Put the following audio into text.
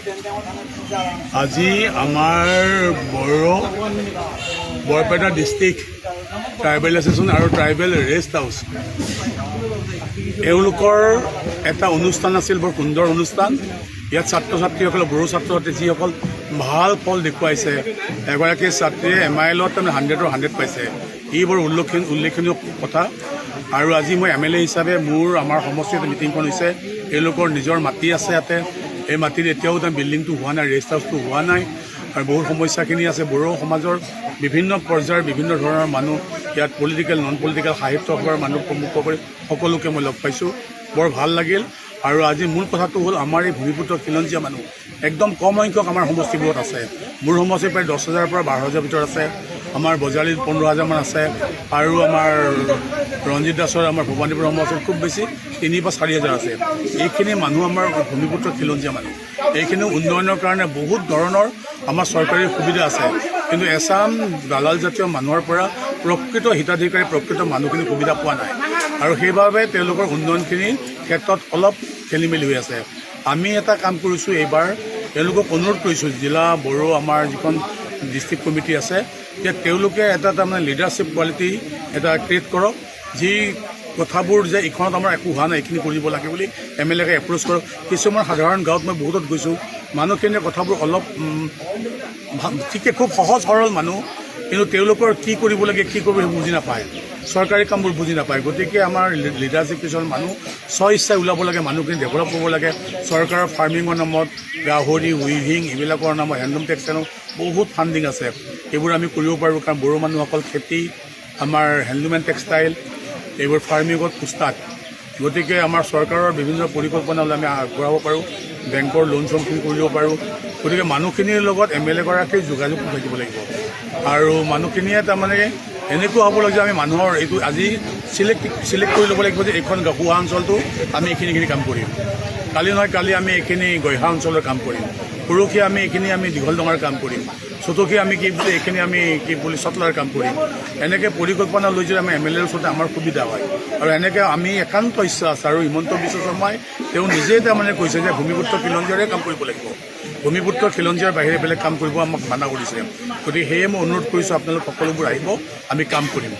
আজি আমাৰ Barpeta district tribal association আৰু ট্ৰাইবেল ৰেষ্ট হাউচ এওঁলোকৰ এটা অনুষ্ঠান আছিল, বৰ সুন্দৰ অনুষ্ঠান। ইয়াত ছাত্ৰ ছাত্ৰীসকলে, বড়ো ছাত্ৰ ছাত্ৰী যিসকল ভাল ফল দেখুৱাইছে, এগৰাকী ছাত্ৰীয়ে MILত তাৰমানে 100ৰ 100 পাইছে। ই বৰ উল্লেখনীয় কথা। আৰু আজি মই MLA হিচাপে আমাৰ সমষ্টিত মিটিংখন হৈছে। এওঁলোকৰ নিজৰ মাটি আছে ইয়াতে। এই মাটিত এতিয়াও বিল্ডিংটো হোৱা নাই, ৰেষ্ট হাউচটো হোৱা নাই, আৰু বহুত সমস্যাখিনি আছে। বড়ো সমাজৰ বিভিন্ন পৰ্যায়ৰ বিভিন্ন ধৰণৰ মানুহ ইয়াত, পলিটিকেল নন পলিটিকেল সাহিত্য সভাৰ মানুহ প্ৰমুখ কৰি সকলোকে মই লগ পাইছোঁ, বৰ ভাল লাগিল। আৰু আজি মূল কথাটো হ'ল, আমাৰ এই ভূমিপুত্ৰ খিলঞ্জীয়া মানুহ একদম কম সংখ্যক আমাৰ সমষ্টিবোৰত আছে। মোৰ সমষ্টি প্ৰায় 10,000ৰ পৰা 12,000 ভিতৰত আছে। আমাৰ বজালীত 15,000মান আছে, আৰু আমাৰ ৰঞ্জিত দাসৰ আমাৰ ভৱানীপুৰ সমষ্টিত খুব বেছি 3,000 বা 4,000 আছে। এইখিনি মানুহ আমাৰ ভূমিপুত্ৰ খিলঞ্জীয়া মানুহ। এইখিনি উন্নয়নৰ কাৰণে বহুত ধৰণৰ আমাৰ চৰকাৰী সুবিধা আছে, কিন্তু এছাম দালাল জাতীয় মানুহৰ পৰা প্ৰকৃত হিতাধিকাৰী, প্ৰকৃত মানুহখিনি সুবিধা পোৱা নাই, আৰু সেইবাবে তেওঁলোকৰ উন্নয়নখিনিৰ ক্ষেত্ৰত অলপ খেলি মেলি হৈ আছে। আমি এটা কাম কৰিছোঁ এইবাৰ, তেওঁলোকক অনুৰোধ কৰিছোঁ, জিলা বড়ো আমাৰ যিখন ডিষ্ট্ৰিক্ট কমিটি আছে, যে তেওঁলোকে এটা তাৰমানে লিডাৰশ্বিপ কোৱালিটি এটা ক্ৰিয়েট কৰক, যি কথাবোৰ যে এইখনত আমাৰ একো হোৱা নাই, এইখিনি কৰিব লাগে বুলি MLAকে এপ্ৰ'চ কৰক। কিছুমান সাধাৰণ গাঁৱত মই বহুতত গৈছোঁ, মানুহখিনিয়ে কথাবোৰ অলপ ঠিকে, খুব সহজ সৰল মানুহ, কিন্তু তেওঁলোকৰ কি কৰিব লাগে, কি কৰিব বুজি নাপায়, চৰকাৰী কামবোৰ বুজি নাপায়। গতিকে আমাৰ লিডাৰশ্বিপ কিছুমান মানুহ স্ব ইচ্ছাই ওলাব লাগে, মানুহখিনি ডেভেলপ কৰিব লাগে। চৰকাৰৰ ফাৰ্মিঙৰ নামত, গাহৰি উইভিং এইবিলাকৰ নামত, হেণ্ডলুম টেক্সটাইলৰ বহুত ফাণ্ডিং আছে, এইবোৰ আমি কৰিব পাৰোঁ। কাৰণ বড়ো মানুহসকল খেতি, আমাৰ হেণ্ডলুম এণ্ড টেক্সটাইল, এইবোৰ ফাৰ্মিঙত উস্তাদ। গতিকে আমাৰ চৰকাৰৰ বিভিন্ন পৰিকল্পনা হ'লে আমি আগবঢ়াব পাৰোঁ, বেংকৰ লোন চোনখিনি কৰিব পাৰোঁ। গতিকে মানুহখিনিৰ লগত MLA গৰাকীৰ যোগাযোগ থাকিব লাগিব, আৰু মানুহখিনিয়ে তাৰমানে এনেকুৱা হ'ব লাগে যে আমি মানুহৰ এইটো আজি চিলেক্ট কৰি ল'ব লাগিব যে এইখন গহুৱা অঞ্চলটো আমি এইখিনি কাম কৰিম, কালি নহয় কালি আমি এইখিনি গহা অঞ্চলৰ কাম কৰিম, পৰহি আমি এইখিনি দীঘল ডঙাৰ কাম কৰিম, চতুৰ্থী আমি এইখিনি চতলাৰ কাম কৰিম। এনেকৈ পৰিকল্পনা লৈ যদি আমি MLAৰ ওচৰতে আমাৰ সুবিধা হয়, আৰু এনেকৈ আমি একান্ত ইচ্ছা আছে। আৰু হিমন্ত বিশ্ব শৰ্মাই তেওঁ নিজেই তাৰমানে কৈছে যে ভূমিপুত্ৰ খিলঞ্জীয়াৰে কাম কৰিব লাগিব, ভূমিপুত্ৰ খিলঞ্জীয়াৰ বাহিৰে বেলেগ কাম কৰিব আমাক মানা কৰিছে। গতিকে সেয়ে মই অনুৰোধ কৰিছোঁ, আপোনালোক সকলোবোৰ আহিব, আমি কাম কৰিম।